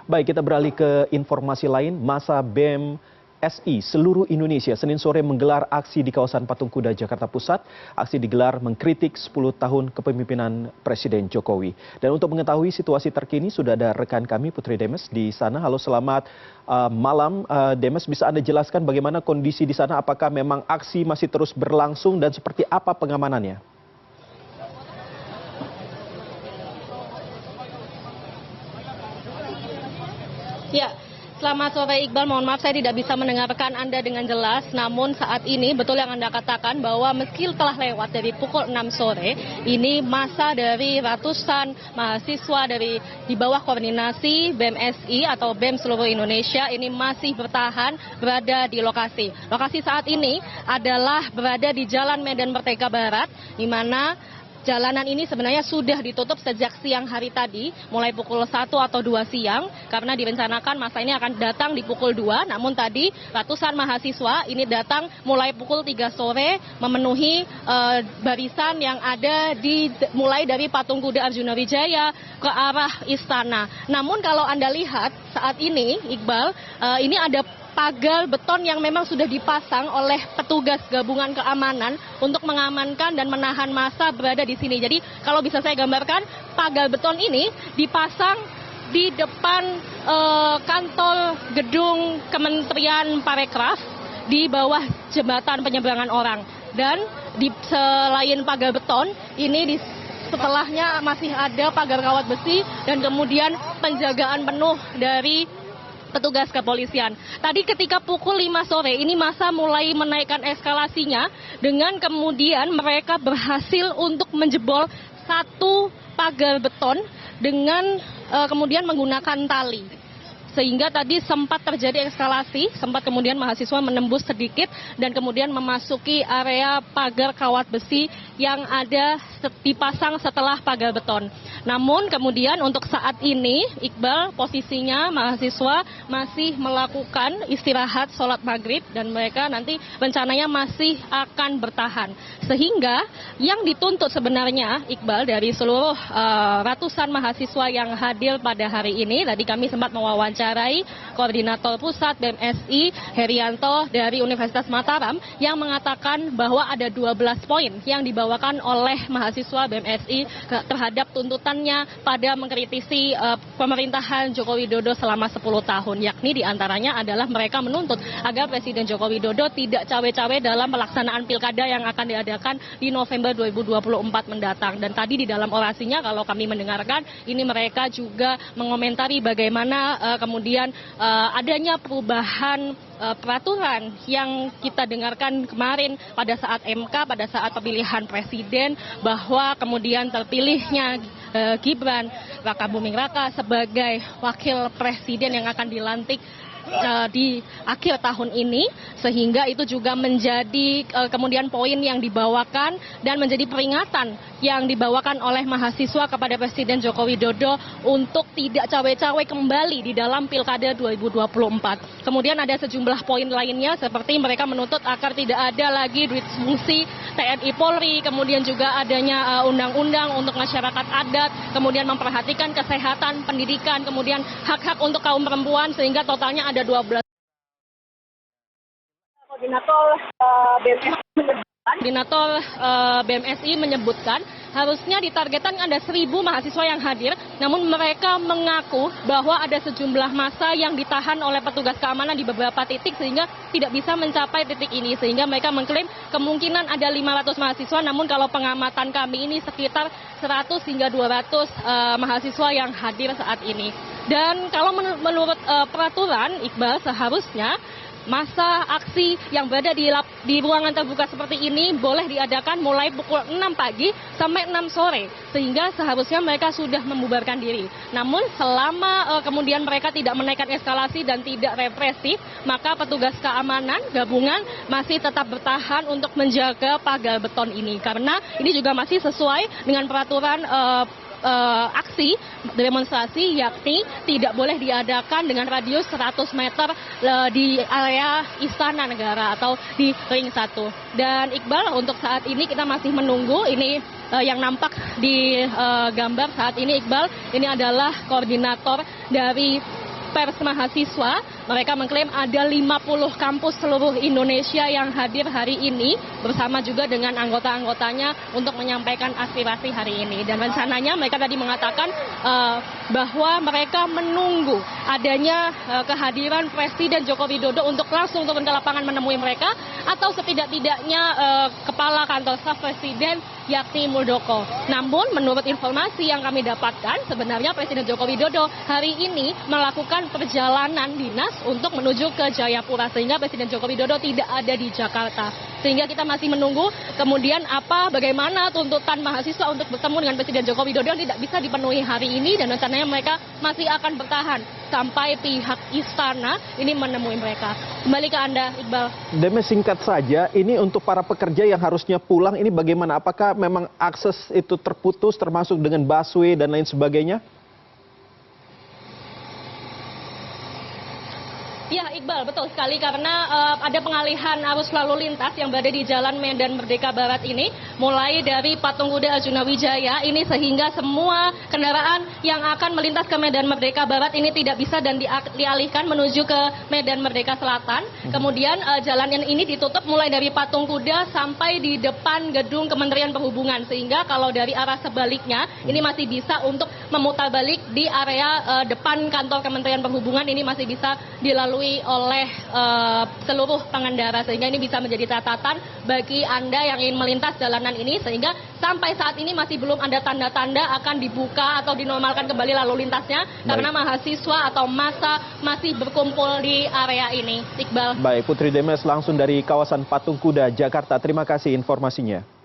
Baik, kita beralih ke informasi lain. Masa BEM SI seluruh Indonesia Senin sore menggelar aksi di kawasan Patung Kuda Jakarta Pusat. Aksi digelar mengkritik 10 tahun kepemimpinan Presiden Jokowi. Dan untuk mengetahui situasi terkini sudah ada rekan kami Putri Demes di sana. Halo, selamat malam. Demes, bisa Anda jelaskan bagaimana kondisi di sana? Apakah memang aksi masih terus berlangsung dan seperti apa pengamanannya? Ya, selamat sore Iqbal. Mohon maaf saya tidak bisa mendengarkan Anda dengan jelas. Namun saat ini betul yang Anda katakan bahwa meski telah lewat dari pukul 6 sore, ini masa dari ratusan mahasiswa dari di bawah koordinasi BEM SI atau BEM seluruh Indonesia ini masih bertahan berada di lokasi. Lokasi saat ini adalah berada di Jalan Medan Merdeka Barat, di mana jalanan ini sebenarnya sudah ditutup sejak siang hari tadi, mulai pukul 1 atau 2 siang, karena direncanakan masa ini akan datang di pukul 2, namun tadi ratusan mahasiswa ini datang mulai pukul 3 sore, memenuhi barisan yang ada mulai dari Patung Kuda Arjuna Wijaya ke arah istana. Namun kalau Anda lihat saat ini, Iqbal, ini ada pagar beton yang memang sudah dipasang oleh petugas gabungan keamanan untuk mengamankan dan menahan massa berada di sini. Jadi kalau bisa saya gambarkan, pagar beton ini dipasang di depan kantor gedung Kementerian Parekraf di bawah jembatan penyeberangan orang. Dan selain pagar beton, ini setelahnya masih ada pagar kawat besi dan kemudian penjagaan penuh dari petugas kepolisian. Tadi ketika pukul 5 sore ini massa mulai menaikkan eskalasinya dengan kemudian mereka berhasil untuk menjebol satu pagar beton dengan kemudian menggunakan tali. Sehingga tadi sempat terjadi eskalasi, sempat kemudian mahasiswa menembus sedikit dan kemudian memasuki area pagar kawat besi yang ada dipasang setelah pagar beton. Namun kemudian untuk saat ini, Iqbal, posisinya mahasiswa masih melakukan istirahat sholat maghrib dan mereka nanti rencananya masih akan bertahan. Sehingga yang dituntut sebenarnya, Iqbal, dari seluruh ratusan mahasiswa yang hadir pada hari ini, tadi kami sempat mewawancarai Koordinator Pusat BEM SI Herianto dari Universitas Mataram yang mengatakan bahwa ada 12 poin yang dibawakan oleh mahasiswa BEM SI terhadap tuntutannya pada mengkritisi pemerintahan Joko Widodo selama 10 tahun, yakni diantaranya adalah mereka menuntut agar Presiden Joko Widodo tidak cawe-cawe dalam pelaksanaan pilkada yang akan diadakan di November 2024 mendatang. Dan tadi di dalam orasinya kalau kami mendengarkan, ini mereka juga mengomentari bagaimana kemudian adanya perubahan peraturan yang kita dengarkan kemarin pada saat MK, pada saat pemilihan presiden, bahwa kemudian terpilihnya Gibran Rakabuming Raka sebagai wakil presiden yang akan dilantik di akhir tahun ini, sehingga itu juga menjadi kemudian poin yang dibawakan dan menjadi peringatan yang dibawakan oleh mahasiswa kepada Presiden Joko Widodo untuk tidak cawe-cawe kembali di dalam Pilkada 2024. Kemudian ada sejumlah poin lainnya seperti mereka menuntut agar tidak ada lagi disfungsi TNI Polri, kemudian juga adanya undang-undang untuk masyarakat adat, kemudian memperhatikan kesehatan, pendidikan, kemudian hak-hak untuk kaum perempuan, sehingga totalnya ada 12. Koordinator BEM SI menyebutkan harusnya ditargetkan ada 1.000 mahasiswa yang hadir, namun mereka mengaku bahwa ada sejumlah massa yang ditahan oleh petugas keamanan di beberapa titik sehingga tidak bisa mencapai titik ini, sehingga mereka mengklaim kemungkinan ada 500 mahasiswa, namun kalau pengamatan kami ini sekitar 100 hingga 200 mahasiswa yang hadir saat ini. Dan kalau menurut peraturan, Iqbal, seharusnya masa aksi yang berada di ruangan terbuka seperti ini boleh diadakan mulai pukul 6 pagi sampai 6 sore, sehingga seharusnya mereka sudah membubarkan diri. Namun selama kemudian mereka tidak menaikkan eskalasi dan tidak represif, maka petugas keamanan gabungan masih tetap bertahan untuk menjaga pagar beton ini, karena ini juga masih sesuai dengan peraturan aksi demonstrasi, yakni tidak boleh diadakan dengan radius 100 meter di area Istana Negara atau di Ring 1. Dan Iqbal, untuk saat ini kita masih menunggu, ini yang nampak di gambar saat ini, Iqbal, ini adalah koordinator dari pers mahasiswa. Mereka mengklaim ada 50 kampus seluruh Indonesia yang hadir hari ini bersama juga dengan anggota-anggotanya untuk menyampaikan aspirasi hari ini. Dan rencananya mereka tadi mengatakan bahwa mereka menunggu adanya kehadiran Presiden Joko Widodo untuk langsung turun ke lapangan menemui mereka, atau setidak-tidaknya Kepala Kantor Staf Presiden yakni Muldoko. Namun menurut informasi yang kami dapatkan, sebenarnya Presiden Joko Widodo hari ini melakukan perjalanan dinas untuk menuju ke Jayapura, sehingga Presiden Joko Widodo tidak ada di Jakarta. Sehingga kita masih menunggu kemudian bagaimana tuntutan mahasiswa untuk bertemu dengan Presiden Joko Widodo yang tidak bisa dipenuhi hari ini, dan rencananya mereka masih akan bertahan sampai pihak istana ini menemui mereka. Kembali ke Anda, Iqbal. Demes, singkat saja, ini untuk para pekerja yang harusnya pulang ini bagaimana? Apakah memang akses itu terputus termasuk dengan busway dan lain sebagainya? Ya, Iqbal, betul sekali, karena ada pengalihan arus lalu lintas yang berada di Jalan Medan Merdeka Barat ini, mulai dari Patung Kuda Arjuna Wijaya ini, sehingga semua kendaraan yang akan melintas ke Medan Merdeka Barat ini tidak bisa dan dialihkan menuju ke Medan Merdeka Selatan. Kemudian jalan ini ditutup mulai dari Patung Kuda sampai di depan gedung Kementerian Perhubungan, sehingga kalau dari arah sebaliknya ini masih bisa untuk memutar balik di area depan kantor Kementerian Perhubungan, ini masih bisa dilalui oleh seluruh pengendara, sehingga ini bisa menjadi catatan bagi Anda yang ingin melintas jalanan ini, sehingga sampai saat ini masih belum ada tanda-tanda akan dibuka atau dinormalkan kembali lalu lintasnya. Baik. Karena mahasiswa atau massa masih berkumpul di area ini. Iqbal. Baik, Putri Demes langsung dari kawasan Patung Kuda, Jakarta. Terima kasih informasinya.